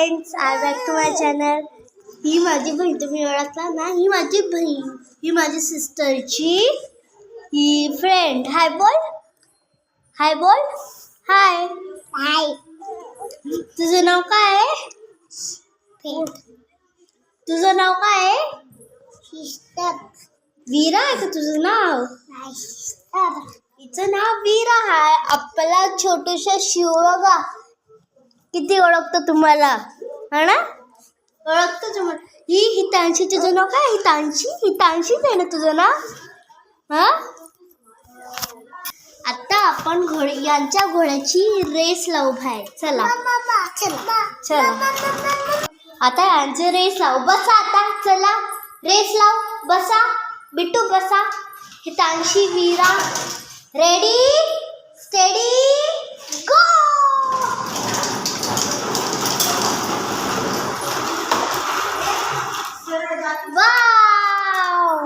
Friends, I back to my channel. ही माझी बहीण, तुम्ही ओळखला ना? ही माझी बहीण, ही माझी सिस्टरची ही फ्रेंड. हाय बोल, हाय बोल, हाय हाय. तुझं नाव काय आहे? तुझं नाव काय आहे? सिस्टर. वीरा आहे का तुझं नाव? हिचं नाव वीरा आहे. आपला छोटूशा शिव बघा किती ओळखतो तुम्हाला, हा ना? ओळखतो तुम्हाला. ही हितांशी. तुझं नाव काय? हितांशी. हितांशीच आहे ना तुझं नाव? हा. आता आपण यांच्या घोड्याची रेस लावू बाहेर. चला चला आता यांची रेस लावू. बसा आता, चला रेस लाव. बसा बिट्टू, बसा. हितांशी, वीरा, रेडी स्टेडी गो. वाव,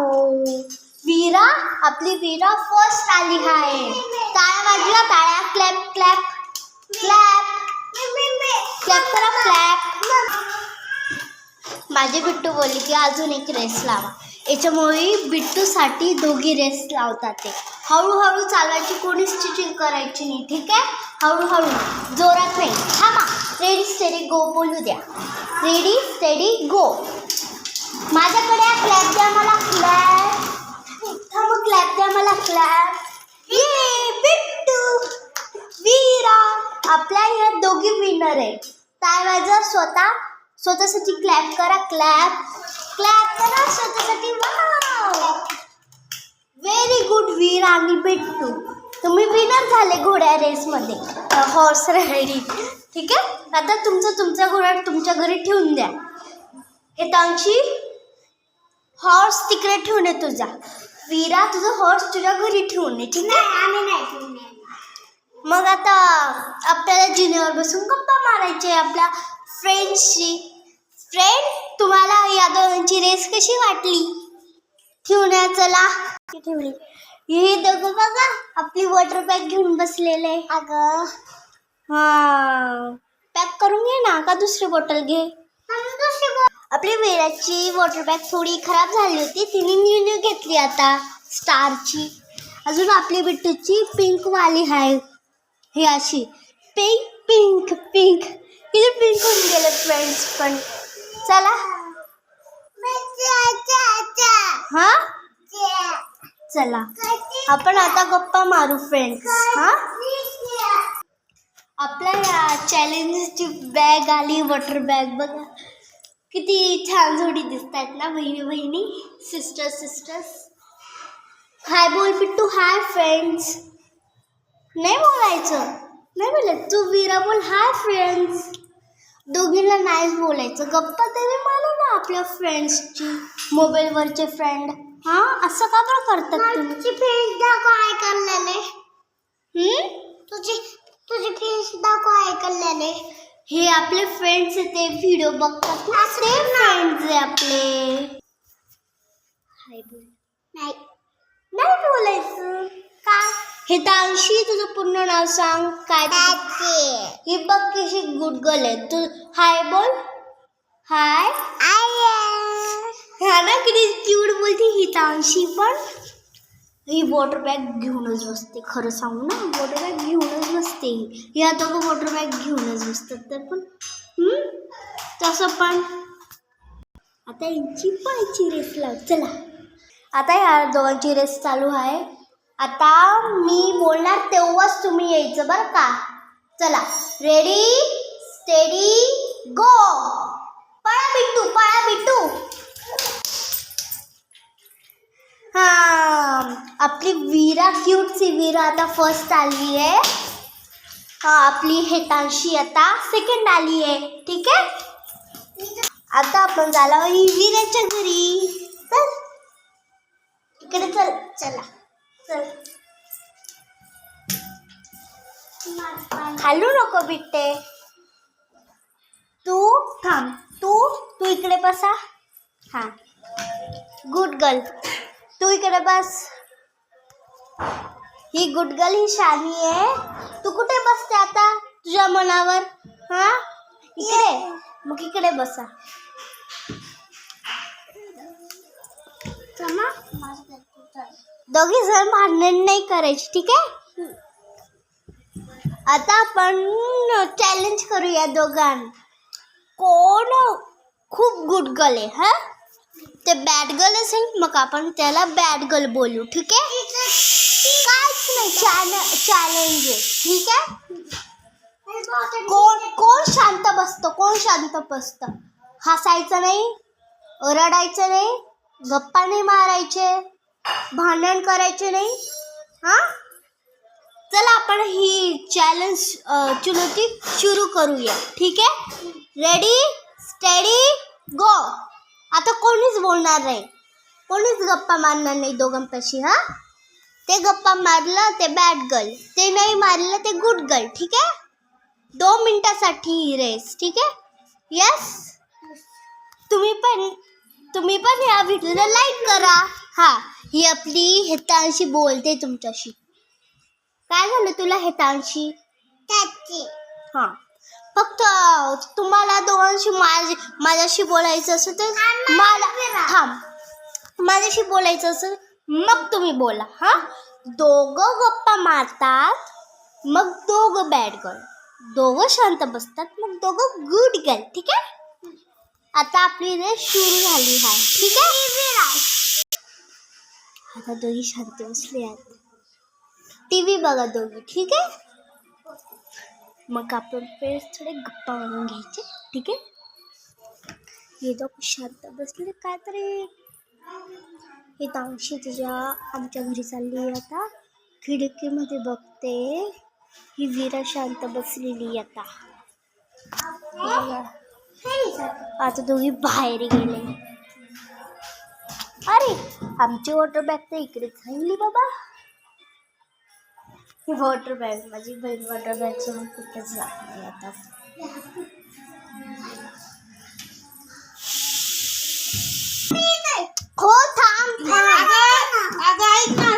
वीरा, आपली वीरा फर्स्ट आली आहे. टाळ्या वाजल्या, टाळ्या. क्लॅप क्लॅप क्लॅप क्लॅप करा, क्लॅप. माझी बिट्टू बोलली की अजून एक रेस लावा. याच्यामुळे बिट्टूसाठी दोघी रेस लावतात. ते हळूहळू चालवायची, कोणीच चिटिंग करायची नाही, ठीक आहे? हळूहळू, जोरात नाही. थांबा. रेडी स्टेडी गो बोलू द्या. रेडी स्टेडी गो. माझ्याकडे क्लॅप द्या मला, क्लॅप. थांब, क्लॅप द्या मला, क्लॅप. ये बिट्टू, वीरा, आपल्या या दोघी विनर आहे. टाळ्या स्वतःसाठी क्लॅप करा, क्लॅप क्लॅप करा स्वतःसाठी. वाव, व्हेरी गुड वीरा आणि बिट्टू, तुम्ही विनर झाले घोड्या रेसमध्ये, हॉर्स रायडिंग. ठीक आहे. आता तुमचा घोडा तुमच्या घरी ठेवून द्या. हितांशी, हॉर्स तिकडे ठेवून आहे तुझा. वीरा, तुझं हॉर्स तुझ्या घरी ठेवून आहे, ठीक आहे? आम्ही नाही ठेवून. मग आता आपल्याला जिन्यावर बसून गप्पा मारायचे आपल्या फ्रेंड्सची. फ्रेंड, तुम्हाला या दोघांची रेस कशी वाटली? ठेवण्या, चला ठेवली. हे दोघं बघा आपली वॉटर बॅग घेऊन बसलेले. अगं हा, पॅक करून घे ना, का दुसरी बॉटल घे? आपली वीराची वॉटर बॅग थोडी खराब झाली होती, तिने न्यू घेतली आता स्टारची. अजून आपली बिट्टूची पिंक वाली आहे. ही अशी पिंक पिंक पिंक. किती पिंक होऊन गेले फ्रेंड्स. पण चला हा, चला आपण आता गप्पा मारू फ्रेंड्स. हा, आपल्या या चॅलेंजची बॅग आली, वॉटर बॅग. बघा किती छान जोडी दिसत आहेत ना, बहिणी बहिणी, सिस्टर्स. हाय बोल बिट्टू, हाय फ्रेंड्स. नाही बोलायचं, नाही बोलायचं. तू वीरा बोल, हाय फ्रेंड्स. दोघींना नाहीच बोलायचं. गप्पा तरी मारू ना आपल्या फ्रेंड्सची, मोबाईलवरचे फ्रेंड. हा, असं का बरं करतात तुम्ही? फ्रेंड्स दाखव ऐकल्याने. तुझे फ्रेंड्स दाखव ऐकल्याने. हे आपले फ्रेंड्स आहे, ते व्हिडिओ बघतात ना, ते फ्रेंड्स आहे आपले. हाय बोल. नाही बोलायचं का? हितांशी, तुझं पूर्ण नाव सांग. काय? ही बघ कशी गुड गर्ल आहे. तू हाय बोल, हाय. हा ना, किती क्यूट बोलते हितांशी. पण ही वॉटर बॅग घेऊनच बसते. खरं सांगू ना, वॉटर बॅग घेऊनच बसते. या दोघं वॉटर बॅग घेऊनच बसतात. तर पण तसं पण आता यांची पायची रेस लाव. चला आता या दोघांची रेस चालू आहे. आता मी बोलणार तेव्हाच तुम्ही यायचं बरं का. चला रेडी स्टेडी गो. पळा बिट्टू, पळा बिट्टू. हा, आपली वीरा, क्यूटची वीरा आता फर्स्ट आली आहे. हा, आपली हितांशी आता सेकंड आली आहे. ठीक आहे. आता आपण झाला वीराच्या घरी. चल इकडे, चल. चला चल. खालू नको बिट्टे. तू थांब. तू इकडे बसा. हा, गुड गर्ल. तू इकडे बस. ही गुड गर्ल, ही शानी आहे. तू कुठे बसते आता तुझ्या मनावर? हा, इकडे मग इकडे बसा. दोघी जण भांडण नाही करायची, ठीक आहे. आता आपण चॅलेंज करूया दोघांना. कोण खूप गुड गर्ल आहे, हा ते बॅड गर्ल असेल मग आपण त्याला बॅड गर्ल बोलू, ठीक आहे. काहीच नाही, चॅलेंज आहे, ठीक आहे. कोण शांत बसतं, कोण शांत बसतं. हसायचं नाही, रडायचं नाही, गप्पा नाही मारायचे, भांडण करायचे नाही, हा. चला आपण ही चॅलेंज चुनौती सुरू करूया, ठीक आहे. रेडी स्टेडी गो. आता कोणीच बोलणार नाही, कोणीच गप्पा मारणार नाही दोघांपाशी, हा. ते गप्पा मारलं ते बॅड गर्ल, ते नाही मारलं ते गुड गर्ल, ठीक आहे. 2 मिनिटासाठी रेस, ठीक आहे. यस, तुम्ही पण या व्हिडिओला लाईक करा. हा, ही आपली हेतांशी बोलते तुमच्याशी. काय झालं तुला हेतांशी? हां, फक्त तुम्हाला दोघांशी माझ्याशी बोलायचं असेल तर माझ्याशी बोलायचं असेल मग तुम्ही बोला, हा. दोघं गप्पा मारतात मग दोघं बॅड गर्ल, दोघं शांत बसतात मग दोघं गुड गर्ल, ठीक आहे. आता आपली रेस सुरू झाली आहे, ठीक आहे. आता दोघी शांत बसले आहेत, टीव्ही बघा दोघी, ठीक आहे. मग आपण थोडे गप्पा मारून घ्यायचे, ठीक आहे. हे दोघं शांत बसले काय तरी. हे तांशी तुझ्या आमच्या घरी चालली आता, खिडकीमध्ये बघते. ही वीरा शांत बसलेली आता. आता दोघी बाहेर गेले. अरे आमची वॉटर बॅग तर इकडे राहिली बाबा. ही वॉटर बॅग, माझी बहीण वॉटर बॅग सोडून कुठेच जात नाही आता. हो थांब.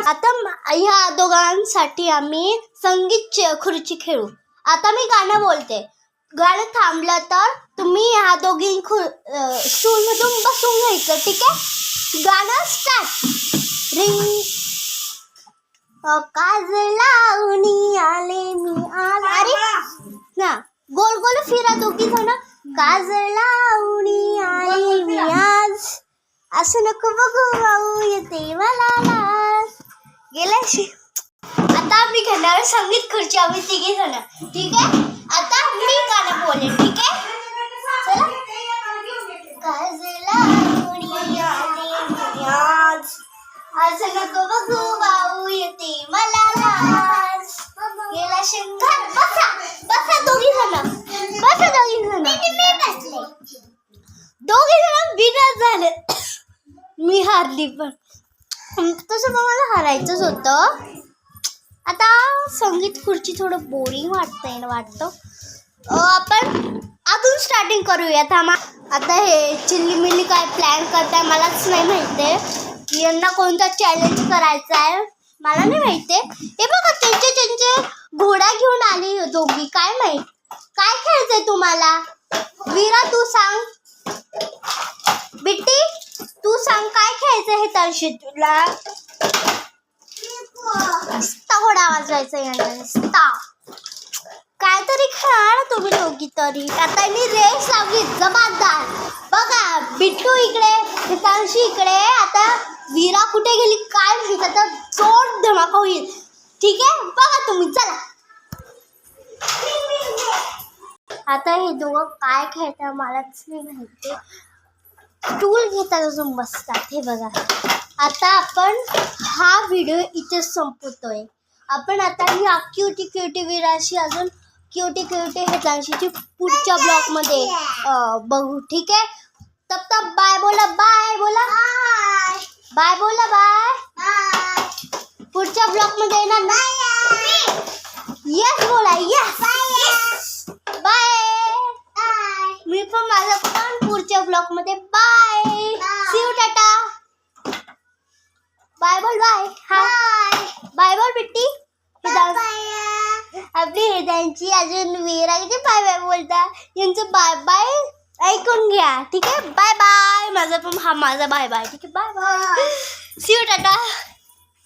आता ह्या दोघांसाठी आम्ही संगीत खुर्ची खेळू. आता मी गाणं बोलते, गाणं थांबलं तर तुम्ही ह्या दोघी स्टूलमधून बसून घ्यायचं, ठीक आहे. गाणं स्टार्ट. रिंग काज लावणी आले मी आज. अरे ना, गोल गोल फिरा दोघी जण. काज लावणी आले मी आज, असं नको बघू भाऊ येते मला लाज. गेल्याशी आता आम्ही घेणार संगीत खुर्ची, आम्ही तिघे जण, ठीक आहे. आता मी गाणं बोलेन, ठीक आहे. चला. काज लावणी आले मी आज, असं नको बघू भाऊ येते मला लाज. गेला शंकर. बसा दोघी जण, बसा दोघी जण. दोघी जण बिनच झाले. मी हारली, पण तसं मला हारायचंच होतं. आता संगीत खुर्ची थोडं बोरिंग वाटतं. आपण अजून स्टार्टिंग करूया, थांबा. आता हे चिल्ली मिल्ली काय प्लॅन करताय मलाच नाही माहिती. यांना कोणता चॅलेंज करायचा आहे मला नाही माहिती. हे बघा त्यांचे घोडा घेऊन आले दोघी. काय माहित काय खेळायचंय तुम्हाला. वीरा तू सांग, बिट्टी तू सांग काय खेळायचं हे तळशी तुला. घोडा वाजवायचा यांना. काय तरी खेळा ना तुम्ही दोघी तरी. आता मी रेस लावली जबाबदार. बघा बिट्टू इकडे, हितांशी इकडे. आता वीरा कुठे गेली काय माहित. आता जोर धमाका होईल, ठीक आहे. बघा तुम्ही, चला. आता हे दोघं काय खेळतात मलाच नाही माहिती. स्टूल घेतात अजून बसतात, हे बघा. आता आपण हा व्हिडिओ इथे संपवतोय. आपण आता ही क्युटी वीराशी अजून क्युटी हेतांशीची पुढच्या ब्लॉगमध्ये बघू, ठीक आहे. तब बाय बोला, बाय बोला, बाय बोला, बाय. पुढच्या ब्लॉगमध्ये येणार नाही. यस बोला, यस बाय. मी पण माझं पण पुढच्या ब्लॉगमध्ये bye. See you, tata. Bye बोल, बाय. हाय बाय बोल बिट्टी. आपली हेदांची अजून वीरा किती बाय बाय बोलता. यांचं बाय बाय ऐकून घ्या ठीक आहे. Bye bye. माझा पण हा माझा बाय बाय ठीक आहे. Bye bye. See you Tata.